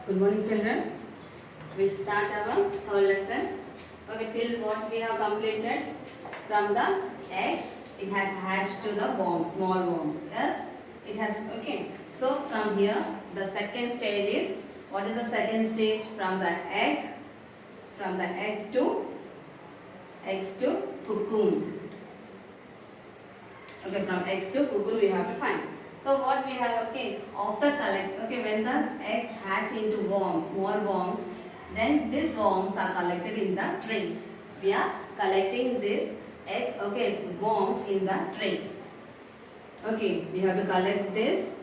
Good morning, children. We start our third lesson. Okay, till what we have completed from the eggs, it has hatched to the worms, small worms. Yes, it has. Okay. So from here, the second stage is what is the second stage from the egg? From the eggs to cocoon. Okay, from eggs to cocoon we have to find. So what we have, okay, after when the eggs hatch into worms, small worms, then these worms are collected in the trays. We are collecting this eggs, okay, worms in the tray. Okay, we have to collect this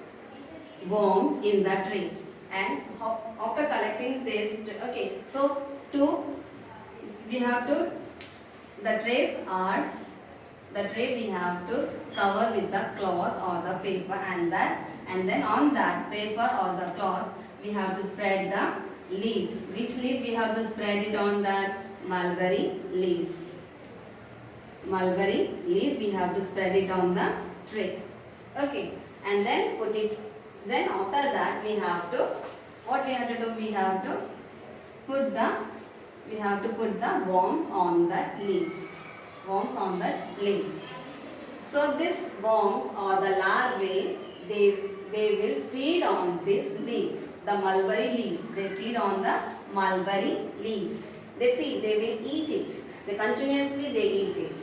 worms in the tray. And after collecting this, okay, so we have to, the trays are, the tray we have to cover with the cloth or the paper, and then on that paper or the cloth we have to spread the leaf. Which leaf we have to spread it on? That mulberry leaf. Mulberry leaf we have to spread it on the tray. Okay, and then put it, then after that we have to, what we have to do, we have to put the worms on the leaves. Worms on the leaves. So these worms or the larvae, they will feed on this leaf, the mulberry leaves. They feed on the mulberry leaves. They will eat it. They continuously eat it.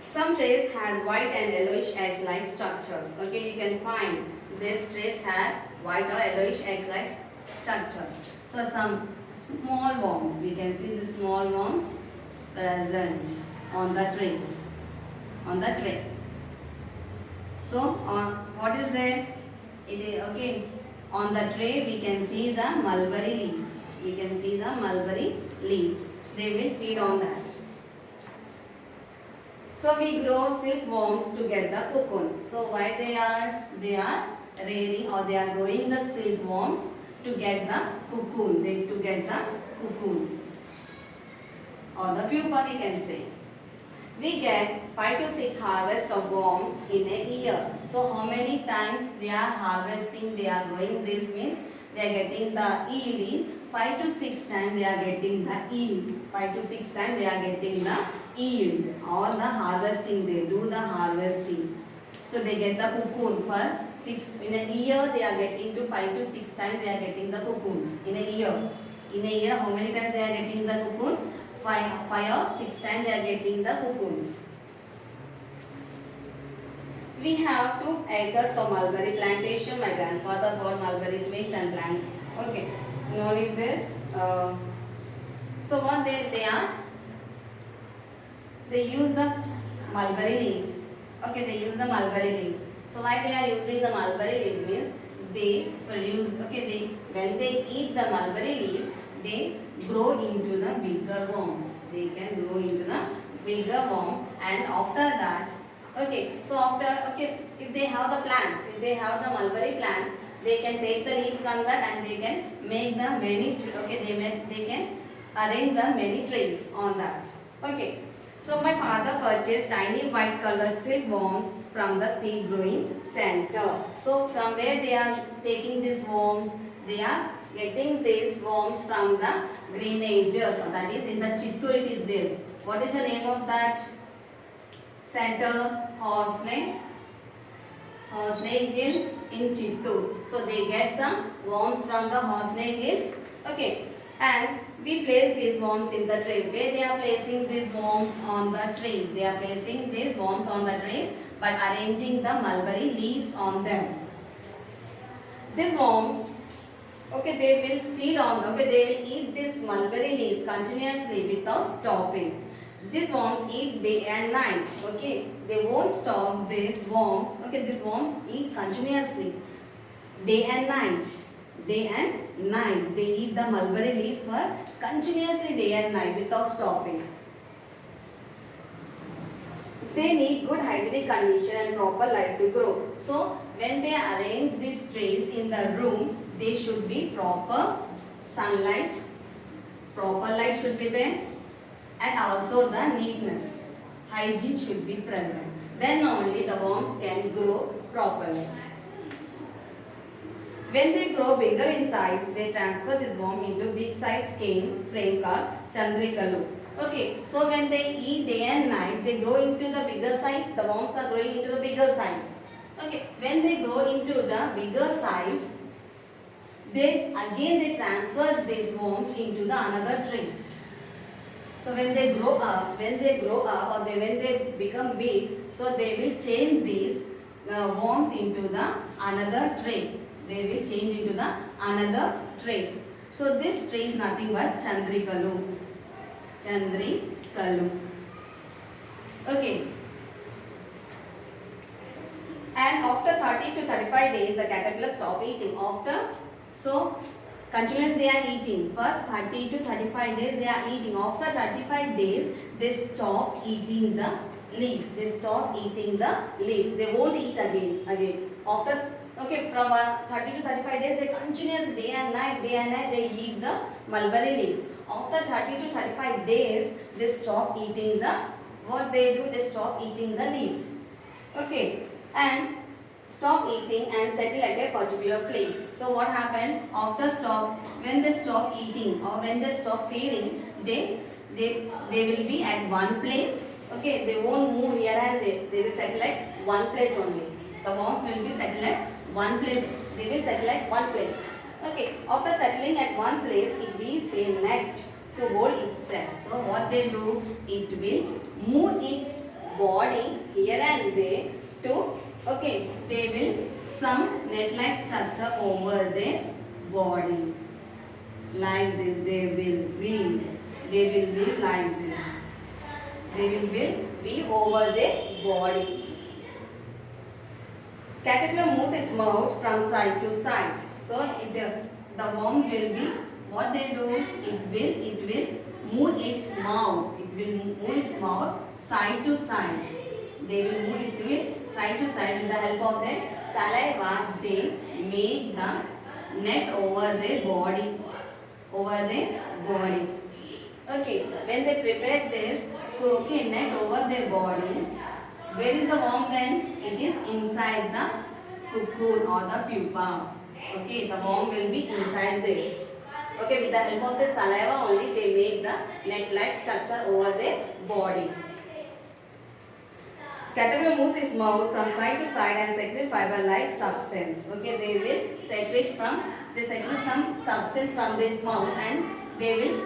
Some trays had white and yellowish eggs-like structures. Okay, you can find these trays had white or yellowish eggs-like structures. So some small worms, we can see the small worms present on the trays, on the tray. So what is there? It is, okay, on the tray we can see the mulberry leaves. We can see the mulberry leaves. They will feed on that. So we grow silkworms to get the cocoon. So why they are rearing, or they are growing the silkworms to get the cocoon. To get the cocoon, or the pupa we can say. We get 5 to 6 harvests of worms in a year. So how many times they are harvesting, they are growing this, means they are getting the yield is 5 to 6 times they are getting the yield. 5 to 6 times they are getting the yield, or the harvesting, they do the harvesting. So they get the cocoon for 6, in a year they are getting to 5 to 6 times they are getting the cocoons in a year. In a year, how many times they are getting the cocoon? 5 or 6 times they are getting the cocoons. We have 2 acres of mulberry plantation. My grandfather bought mulberry twigs and plant. Okay, knowing this, so what they use the mulberry leaves. Okay, they use the mulberry leaves. So why they are using the mulberry leaves means they produce. Okay, when they eat the mulberry leaves, they grow into the bigger worms. They can grow into the bigger worms, and after that, okay, so after, okay, if they have the plants, if they have the mulberry plants, they can take the leaves from that and they can make the many, okay, they can arrange the many trays on that. Okay, so my father purchased tiny white colored silkworms from the seed growing center. So from where they are taking these worms? They are getting these worms from the greenages, that is in the Chittoor it is there. What is the name of that center? Horsley Hills in Chittoor. So they get the worms from the Horsley Hills. Okay, and we place these worms in the tray. Where they are placing these worms? On the trays. They are placing these worms on the trays by arranging the mulberry leaves on them. These worms, okay, they will feed on, okay, they will eat this mulberry leaves continuously without stopping. These worms eat day and night, okay, they won't stop. These worms, okay, these worms eat continuously, day and night. Day and night, they eat the mulberry leaf for continuously day and night without stopping. They need good hygienic condition and proper light to grow. So when they arrange these trays in the room, they should be proper sunlight, proper light should be there, and also the neatness, hygiene should be present. Then only the worms can grow properly. When they grow bigger in size, they transfer this worm into big size frame called Chandrikalu. Okay, so when they eat day and night, they grow into the bigger size. The worms are growing into the bigger size. Okay, when they grow into the bigger size, they transfer these worms into the another tree. So when they grow up, or when they become big, so they will change these worms into the another tray. They will change into the another tray. So this tree is nothing but Chandrikalu. Chandrikalu. Okay. And after 30 to 35 days, the caterpillar stop eating. Continuously they are eating. For 30 to 35 days they are eating. After 35 days, they stop eating the leaves. They won't eat again. From 30 to 35 days, they continuously day and night, they eat the mulberry leaves. After 30 to 35 days, they stop eating they stop eating the leaves. Okay. And stop eating and settle at a particular place. So what happened when they stop eating or when they stop feeding, they will be at one place. Okay, they won't move here and they will settle at one place only. The worms will be settled at one place. They will settle at one place. Okay, after settling at one place, it leaves a net to hold itself. So what they do, it will move its body here and there to they will some net-like structure over their body. Like this, they will be like this. They will be over their body. Caterpillar moves its mouth from side to side. So the worm will be, what they do, it will move its mouth. It will move its mouth side to side. They will move it side to side with the help of their saliva. They make the net over their body. Okay, when they prepare this net over their body, where is the worm then? It is inside the cocoon or the pupa. Okay, the worm will be inside this. Okay, with the help of the saliva only, they make the net-like structure over their body. Caterpillar moves its mouth from side to side and secrete fiber-like substance. Okay, they will secrete some substance from this mouth and they will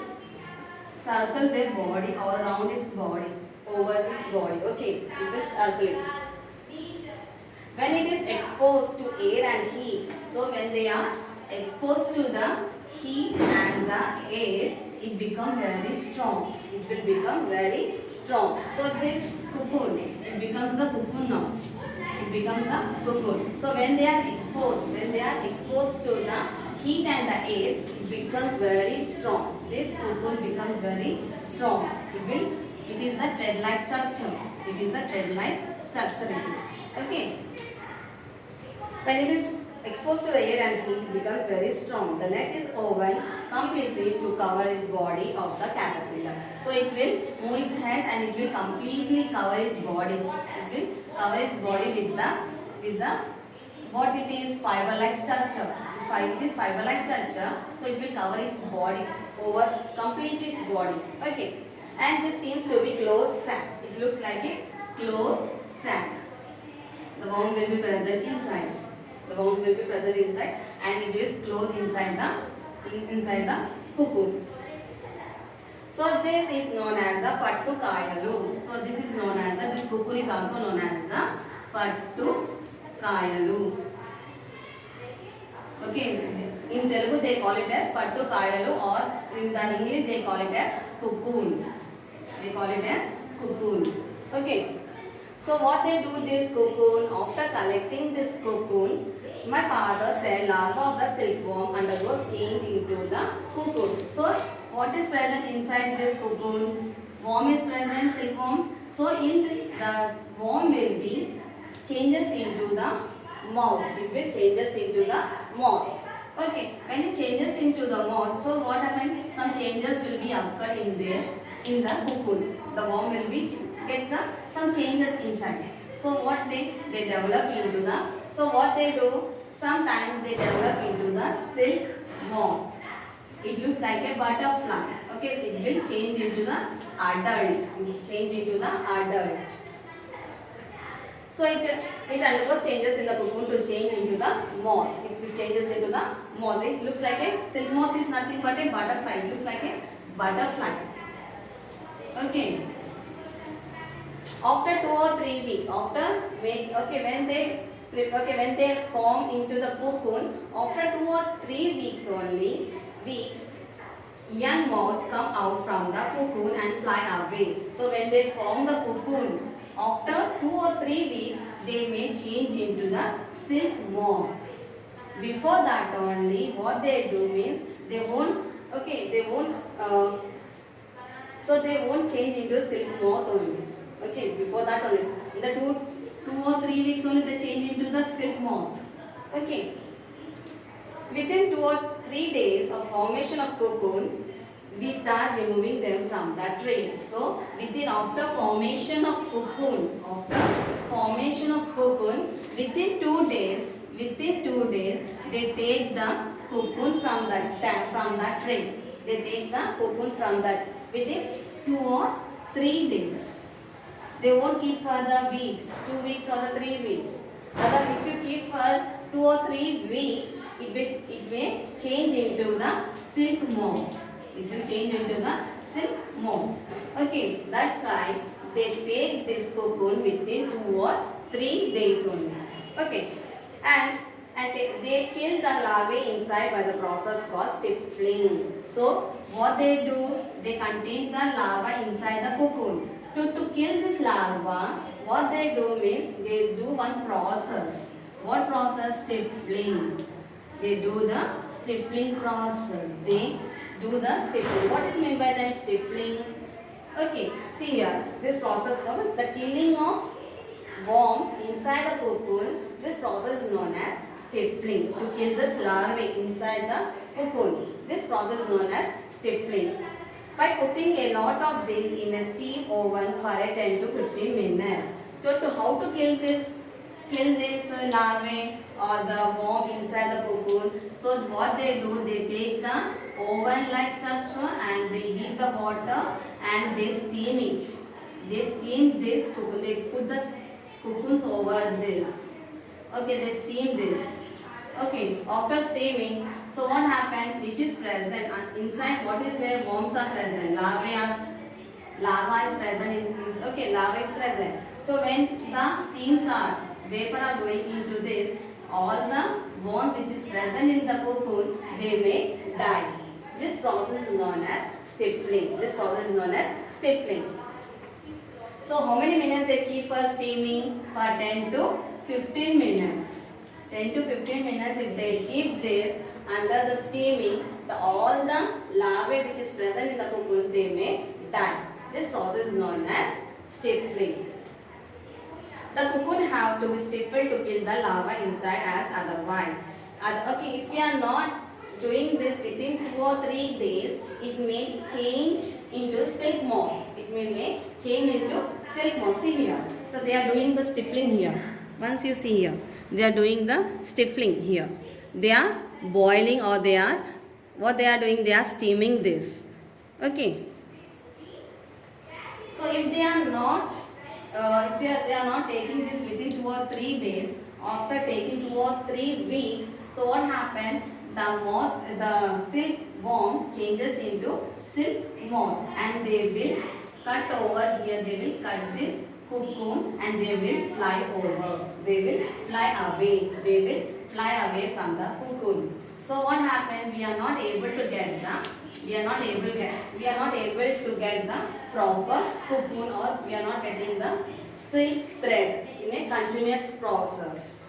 circle their body or around its body, over its body. Okay, it will circle it. When it is exposed to air and heat, so when they are exposed to the heat and the air, it becomes very strong. It will become very strong. So this cocoon, it becomes the cocoon now. It becomes the cocoon. So when they are exposed to the heat and the air, it becomes very strong. This cocoon becomes very strong. It is a thread-like structure. It is a thread-like structure. It is. Okay. When it is exposed to the air and heat, it becomes very strong. The net is woven completely to cover the body of the caterpillar. So it will move its hands and it will completely cover its body. It will cover its body with the what it is, fiber-like structure. It is fiber-like structure, so it will cover its body over completely its body. Okay, and this seems to be closed sac. It looks like a closed sac. The worm will be present inside. The worms will be present inside and it is closed inside the cocoon. So this is known as the Pattu Kayalu. So this cocoon is also known as the Pattu Kayalu. Okay, in Telugu they call it as Pattu Kayalu, or in the English they call it as cocoon. Okay. So what they do this cocoon, after collecting this cocoon, my father said larva of the silkworm undergoes change into the cocoon. So what is present inside this cocoon? Worm is present, silkworm. So in this, the worm will be changes into the moth. It will changes into the moth. Okay, when it changes into the moth, so what happened? Some changes will be occurred in the cocoon. The worm will be gets some changes inside. So what they develop into the, so what they do, sometimes they develop into the silk moth. It looks like a butterfly. Okay, it will change into the adult. It will change into the adult. So it undergoes changes in the cocoon to change into the moth. It will changes into the moth. It looks like a silk moth is nothing but a butterfly. It looks like a butterfly. Okay. After 2 or 3 weeks, when they form into the cocoon, after 2 or 3 weeks only, young moth come out from the cocoon and fly away. So when they form the cocoon, after 2 or 3 weeks, they may change into the silk moth. Before that only, what they do means they won't change into silk moth only. Okay, before that only. In the 2 or 3 weeks only they change into the silk moth. Okay. Within 2 or 3 days of formation of cocoon, we start removing them from the tree. So, after formation of cocoon, within 2 days, they take the cocoon from that tree. They take the cocoon from that within 2 or 3 days. They won't keep for the weeks, 2 weeks or the 3 weeks. Other if you keep for 2 or 3 weeks, it may change into the silk moth. It will change into the silk moth. Okay, that's why they take this cocoon within 2 or 3 days only. Okay, and they kill the larvae inside by the process called stifling. So what they do, they contain the larva inside the cocoon. To kill this larva, what they do means they do one process. What process? Stifling. They do the stifling process. What is meant by that stifling? Okay, see here. This process called the killing of worm inside the cocoon. This process is known as stifling. To kill this larvae inside the cocoon. This process is known as stifling. By putting a lot of this in a steam oven for a 10 to 15 minutes. So how to kill this larvae or the worm inside the cocoon? So what they do, they take the oven like structure and they heat the water and they steam it. They steam this cocoon. They put the cocoons over this. Okay, they steam this. Okay, after steaming, so what happened? Which is present inside? What is there? Worms are present. Larva is present. Larva is present. So when the vapor are going into this, all the worm which is present in the cocoon, they may die. This process is known as stifling. So how many minutes they keep for steaming? For 10 to 15 minutes. 10 to 15 minutes if they keep this under the steaming, all the larvae which is present in the cocoon, they may die. This process is known as stifling. The cocoon have to be stifled to kill the larva inside as otherwise. If we are not doing this within 2 or 3 days, it may change into silk moth. See here. So they are doing the stifling here. Once you see here, they are doing the stifling here. They are boiling or they are steaming this. Okay. So if they are not taking this within 2 or 3 days, after taking 2 or 3 weeks, so what happened? The silk worm changes into silk moth and they will cut over here. They will cut this cocoon and they will fly over. They will fly away from the cocoon. So what happened? We are not able to get the proper cocoon, or we are not getting the silk thread in a continuous process.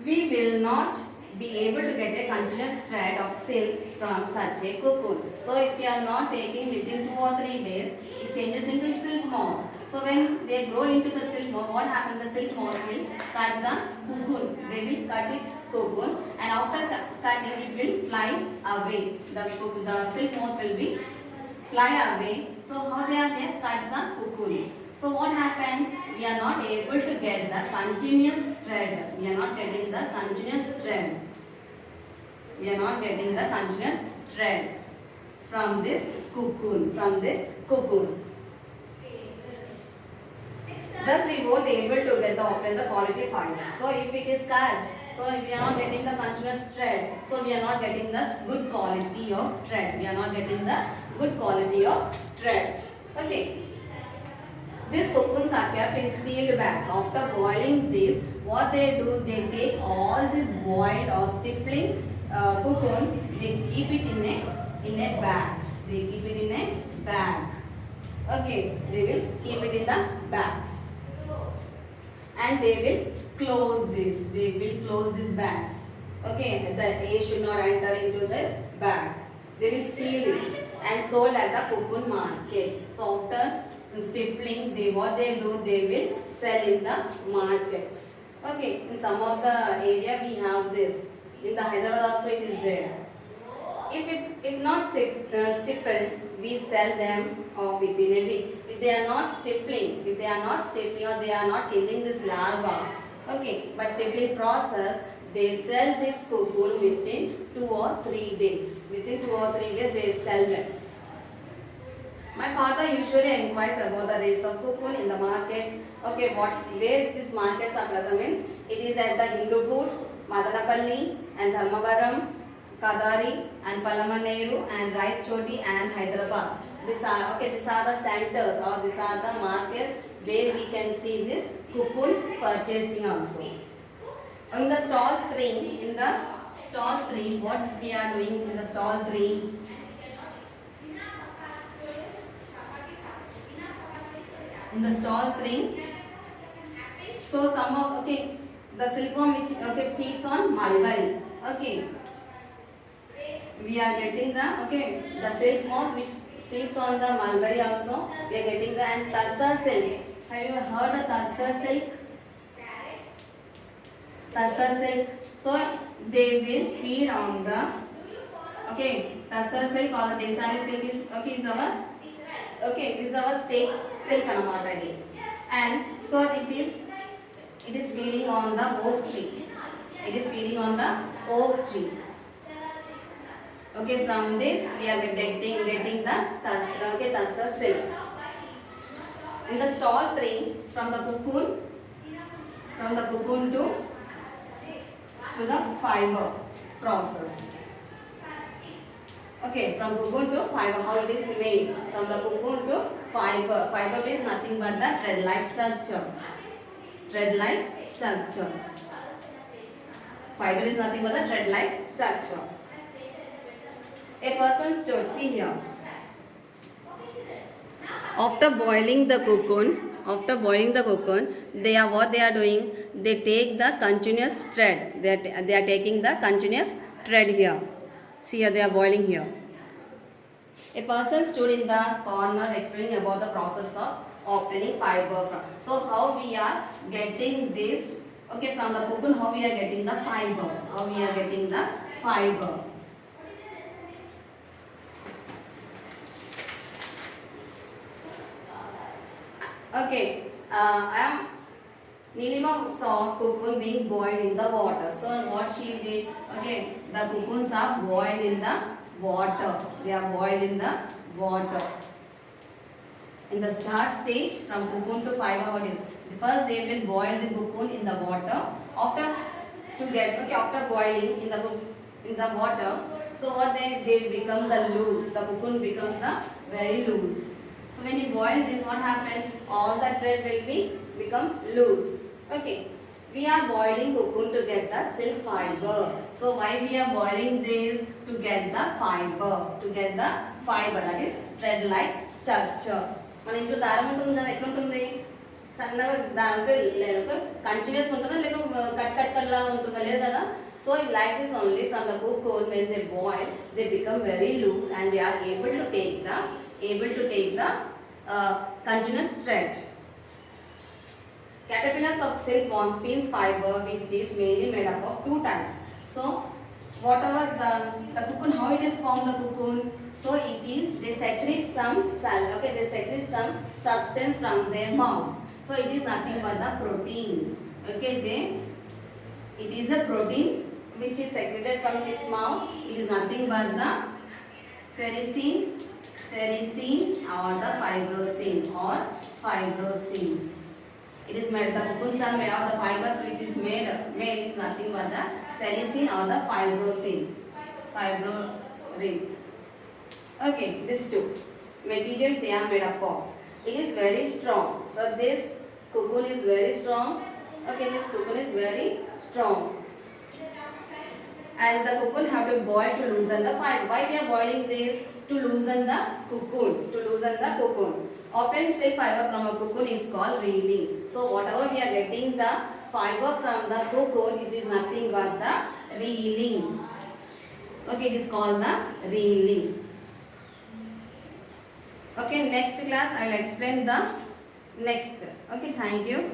We will not be able to get a continuous thread of silk from such a cocoon. So if we are not taking within 2 or 3 days, it changes into silk moth. So when they grow into the silk moth, what happens? The silk moth will cut the cocoon. They will cut it cocoon, and after cutting it will fly away. The silk moth will be fly away. So how they cut the cocoon? So what happens? We are not able to get the continuous thread. We are not getting the continuous thread. We are not getting the continuous thread from this cocoon. Thus we won't able to get the obtain the quality fiber. So if it is cut, so if we are not getting the continuous thread, so we are not getting the good quality of thread. We are not getting the good quality of thread. Okay. These cocoons are kept in sealed bags. After boiling this, what they do, they take all these boiled or stifling cocoons, they keep it in a bags. They keep it in a bag. Okay, they will keep it in the bags. And they will close this. They will close these bags. Okay, the air should not enter into this bag. They will seal it and sold at the cocoon market. So after stifling, what they do, they will sell in the markets. Okay, in some of the area we have this. In the Hyderabad also it is there. If not stifled, we sell them within a week. If they are not stifling, or they are not killing this larva, okay, by stifling process, they sell this cocoon within 2 or 3 days. Within 2 or 3 days, they sell them. My father usually inquires about the rates of cocoon in the market. Okay, where these markets are present means it is at the Hindupur, Madanapalli and Dharmavaram, Kadari and Palamaneru and Raichoti and Hyderabad. These are the centers or these are the markets where we can see this cocoon purchasing also. In the stall 3, what we are doing in the stall 3? In the stall 3, so some of the silkworm which feeds on mulberry. Okay, we are getting the silkworm which feeds on the mulberry also. We are getting the and tussar silk. Have you heard of tussar silk? Tussar silk. So they will feed on the tussar silk or the Desari silk is our state silk anamata. And so it is feeding on the oak tree. It is feeding on the oak tree. Okay, from this we are getting the tussar silk. In the stall 3, from the cocoon to the fiber process. Okay, from cocoon to fiber, how it is made? From the cocoon to fiber. Fiber is nothing but the thread-like structure. Thread-like structure. Fiber is nothing but the thread-like structure. A person stood, see here. After boiling the cocoon, what they are doing? They take the continuous thread. They are taking the continuous thread here. See here, they are boiling here. A person stood in the corner explaining about the process of obtaining fiber from. So how we are getting this? Okay, from the cocoon, how we are getting the fiber? Okay, Nilima saw cocoon being boiled in the water. So what she did? Okay, the cocoons are boiled in the water. They are boiled in the water. In the start stage, from cocoon to fiber, what is? First they will boil the cocoon in the water. After boiling in the water, so what they become the loose. The cocoon becomes the very loose. So when you boil this, what happened? All the thread will become loose. Okay. We are boiling cocoon to get the silk fiber. So why we are boiling this? To get the fiber. That is thread-like structure. మన ఇంట్లో దారం ఉంటుంది కదా, ఎట్లా ఉంటుంది? సన్నగా దానికి లేదు కంటిన్యూస్ ఉంటుందా లేక కట్ లా ఉంటుందా? లేదు కదా. So like this only from the cocoon when they boil they become very loose and they are able to take the continuous thread. Caterpillars of silkworm spins fiber which is mainly made up of 2 types. So whatever the cocoon, how it is formed, the cocoon. So it is, they secrete some cell, okay, they secrete some substance from their mouth. So it is nothing but the protein. Okay, it is a protein which is secreted from its mouth. It is nothing but the sericin or the fibrosine. It is made, the cocoons are made of the fibers which is made is nothing but the sericin or the fibrosine. Okay, these two material they are made up of. It is very strong. So this cocoon is very strong. Okay, this cocoon is very strong. And the cocoon have to boil to loosen the fiber. Why we are boiling this? To loosen the cocoon. Obtaining silk fiber from a cocoon is called reeling. So whatever we are getting the fiber from the cocoon, it is nothing but the reeling. Okay, it is called the reeling. Okay, next class I will explain the next. Okay, thank you.